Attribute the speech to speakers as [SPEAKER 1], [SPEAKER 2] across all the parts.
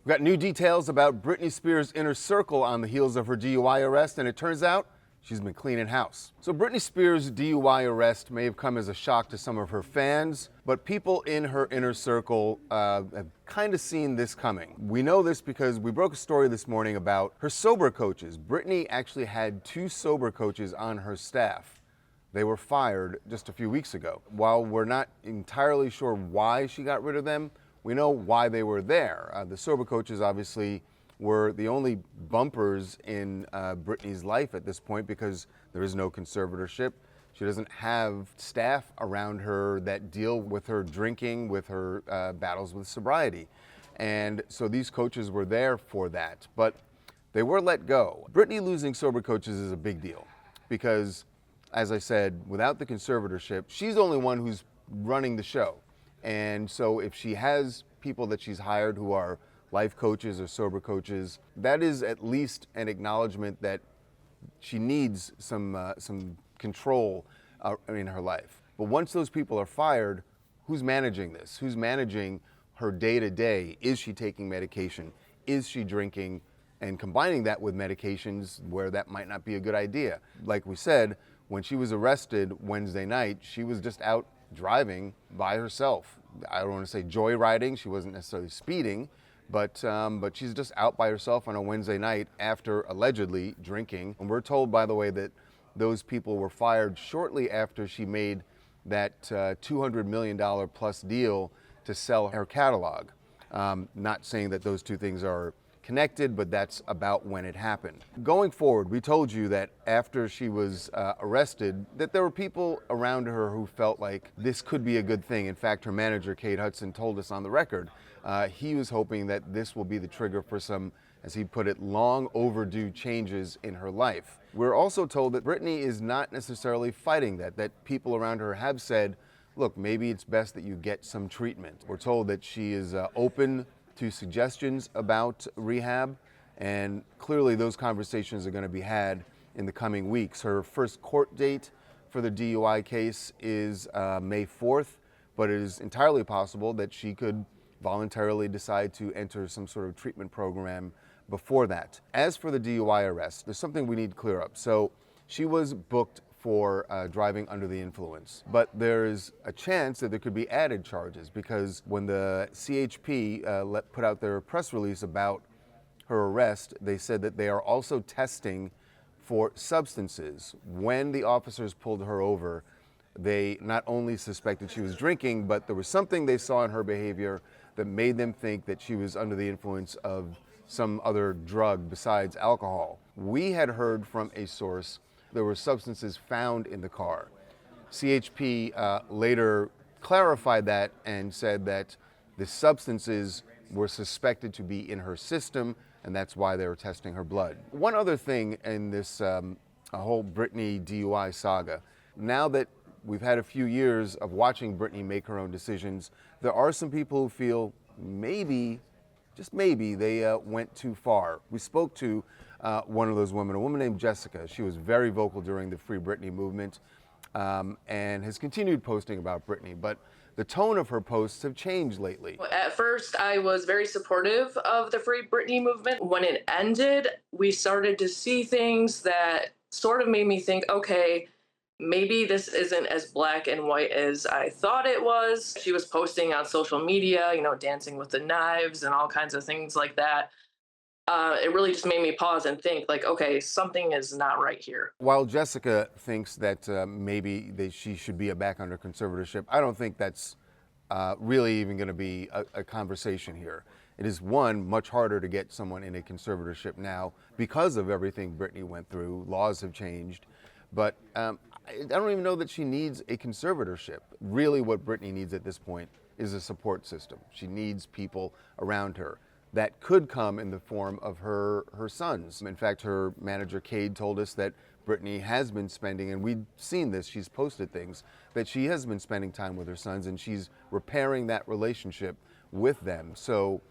[SPEAKER 1] We've got new details about Britney Spears' inner circle on the heels of her DUI arrest, and it turns out she's been cleaning house. So Britney Spears' DUI arrest may have come as a shock to some of her fans, but people in her inner circle have kind of seen this coming. We know this because we broke a story this morning about her sober coaches. Britney actually had 2 sober coaches on her staff. They were fired just a few weeks ago. While we're not entirely sure why she got rid of them, we know why they were there. The sober coaches obviously were the only bumpers in Britney's life at this point because there is no conservatorship. She doesn't have staff around her that deal with her drinking, with her battles with sobriety. And so these coaches were there for that, but they were let go. Britney losing sober coaches is a big deal because, as I said, without the conservatorship, she's the only one who's running the show. And so if she has people that she's hired who are life coaches or sober coaches, that is at least an acknowledgement that she needs some control in her life. But once those people are fired, who's managing this? Who's managing her day to day? Is she taking medication? Is she drinking? And combining that with medications where that might not be a good idea. Like we said, when she was arrested Wednesday night, she was just out driving by herself. I don't want to say joyriding. She wasn't necessarily speeding, but she's just out by herself on a Wednesday night after allegedly drinking. And we're told, by the way, that those people were fired shortly after she made that $200 million plus deal to sell her catalog. Not saying that those two things are connected, but that's about when it happened. Going forward, we told you that after she was arrested, that there were people around her who felt like this could be a good thing. In fact, her manager, Kate Hudson, told us on the record, he was hoping that this will be the trigger for some, as he put it, long overdue changes in her life. We're also told that Britney is not necessarily fighting that people around her have said, look, maybe it's best that you get some treatment. We're told that she is open to suggestions about rehab, and clearly those conversations are going to be had in the coming weeks. Her first court date for the DUI case is May 4th, but it is entirely possible that she could voluntarily decide to enter some sort of treatment program before that. As for the DUI arrest, there's something we need to clear up. So she was booked for driving under the influence. But there's a chance that there could be added charges because when the CHP put out their press release about her arrest, they said that they are also testing for substances. When the officers pulled her over, they not only suspected she was drinking, but there was something they saw in her behavior that made them think that she was under the influence of some other drug besides alcohol. We had heard from a source there were substances found in the car. CHP later clarified that and said that the substances were suspected to be in her system, and that's why they were testing her blood. One other thing in this whole Britney DUI saga, now that we've had a few years of watching Britney make her own decisions, there are some people who feel maybe, just maybe, they went too far. We spoke to one of those women, a woman named Jessica. She was very vocal during the Free Britney movement and has continued posting about Britney, but the tone of her posts have changed lately.
[SPEAKER 2] At first, I was very supportive of the Free Britney movement. When it ended, we started to see things that sort of made me think, okay, maybe this isn't as black and white as I thought it was. She was posting on social media, dancing with the knives and all kinds of things like that. It really just made me pause and think, like, okay, something is not right here.
[SPEAKER 1] While Jessica thinks that maybe she should be back under conservatorship, I don't think that's really even going to be a conversation here. It is, one, much harder to get someone in a conservatorship now because of everything Britney went through. Laws have changed. But I don't even know that she needs a conservatorship. Really what Britney needs at this point is a support system. She needs people around her. That could come in the form of her sons. In fact, her manager, Cade, told us that Britney has been spending, and we've seen this, she's posted things, that she has been spending time with her sons and she's repairing that relationship with them. So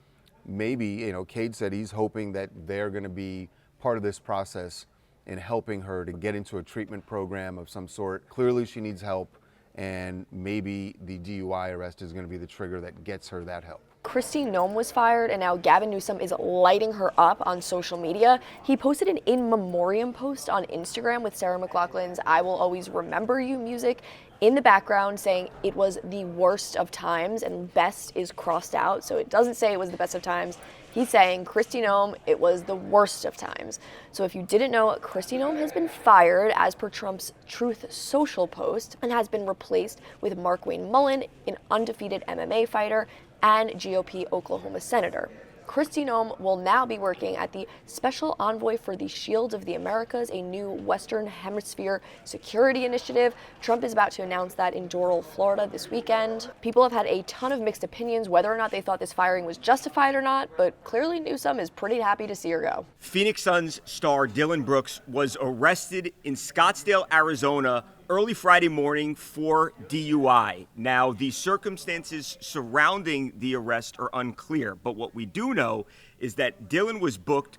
[SPEAKER 1] maybe, Cade said he's hoping that they're going to be part of this process in helping her to get into a treatment program of some sort. Clearly she needs help, and maybe the DUI arrest is going to be the trigger that gets her that help.
[SPEAKER 3] Kristi Noem was fired, and now Gavin Newsom is lighting her up on social media. He posted an in memoriam post on Instagram with Sarah McLachlan's "I Will Always Remember You" music in the background, saying it was the worst of times, and best is crossed out, so it doesn't say it was the best of times. He's saying, Kristi Noem, it was the worst of times. So if you didn't know, Kristi Noem has been fired as per Trump's Truth Social post and has been replaced with Markwayne Mullin, an undefeated MMA fighter and GOP Oklahoma senator. Kristi Noem will now be working at the Special Envoy for the Shield of the Americas, a new Western Hemisphere security initiative. Trump is about to announce that in Doral, Florida this weekend. People have had a ton of mixed opinions whether or not they thought this firing was justified or not, but clearly Newsom is pretty happy to see her go.
[SPEAKER 4] Phoenix Suns star Dillon Brooks was arrested in Scottsdale, Arizona, early Friday morning for DUI. Now, the circumstances surrounding the arrest are unclear, but what we do know is that Dillon was booked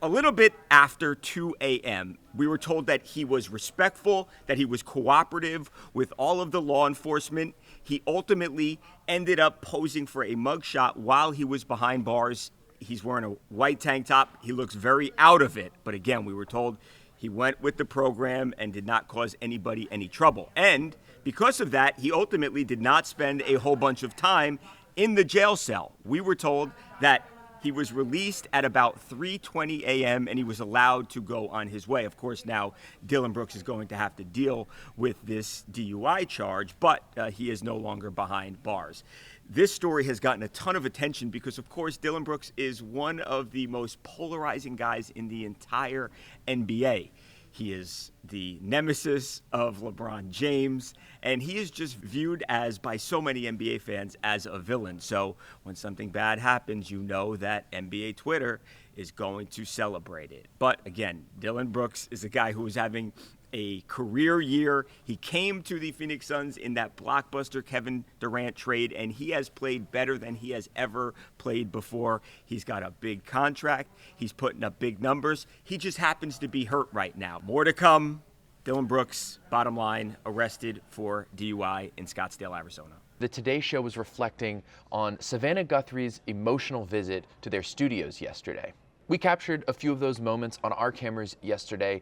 [SPEAKER 4] a little bit after 2 a.m. We were told that he was respectful, that he was cooperative with all of the law enforcement. He ultimately ended up posing for a mugshot while he was behind bars. He's wearing a white tank top. He looks very out of it. But again, we were told he went with the program and did not cause anybody any trouble. And because of that, he ultimately did not spend a whole bunch of time in the jail cell. We were told that he was released at about 3:20 a.m. and he was allowed to go on his way. Of course, now Dillon Brooks is going to have to deal with this DUI charge, but he is no longer behind bars. This story has gotten a ton of attention because, of course, Dillon Brooks is one of the most polarizing guys in the entire NBA. He is the nemesis of LeBron James, and he is just viewed as, by so many NBA fans, as a villain. So when something bad happens, you know that NBA Twitter is going to celebrate it. But again, Dillon Brooks is a guy who is having a career year. He came to the Phoenix Suns in that blockbuster Kevin Durant trade, and he has played better than he has ever played before. He's got a big contract. He's putting up big numbers. He just happens to be hurt right now. More to come. Dillon Brooks, bottom line, arrested for DUI in Scottsdale, Arizona.
[SPEAKER 5] The Today Show was reflecting on Savannah Guthrie's emotional visit to their studios yesterday. We captured a few of those moments on our cameras yesterday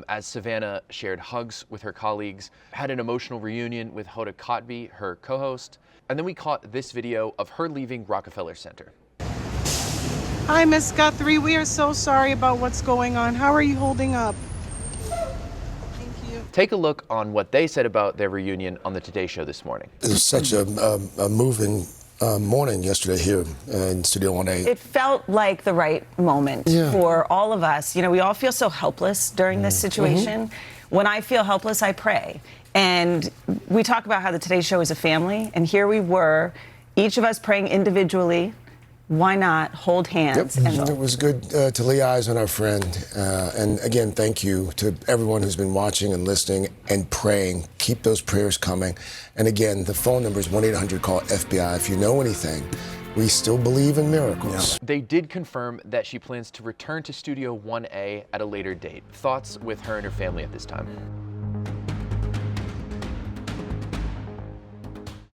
[SPEAKER 5] as Savannah shared hugs with her colleagues, had an emotional reunion with Hoda Kotb, her co-host, and then we caught this video of her leaving Rockefeller Center.
[SPEAKER 6] Hi, Miss Guthrie. We are so sorry about what's going on. How are you holding up? Thank you.
[SPEAKER 5] Take a look on what they said about their reunion on the Today Show this morning.
[SPEAKER 7] It was such a moving morning yesterday here in Studio 1A.
[SPEAKER 8] It felt like the right moment for all of us. You know, we all feel so helpless during this situation. When I feel helpless, I pray. And we talk about how the Today Show is a family, and here we were, each of us praying individually. Why not hold hands?
[SPEAKER 7] Yep. And it was good to lay eyes on our friend. And again, thank you to everyone who's been watching and listening and praying. Keep those prayers coming. And again, the phone number is 1-800-CALL-FBI. If you know anything, we still believe in miracles.
[SPEAKER 5] Yeah. They did confirm that she plans to return to Studio 1A at a later date. Thoughts with her and her family at this time?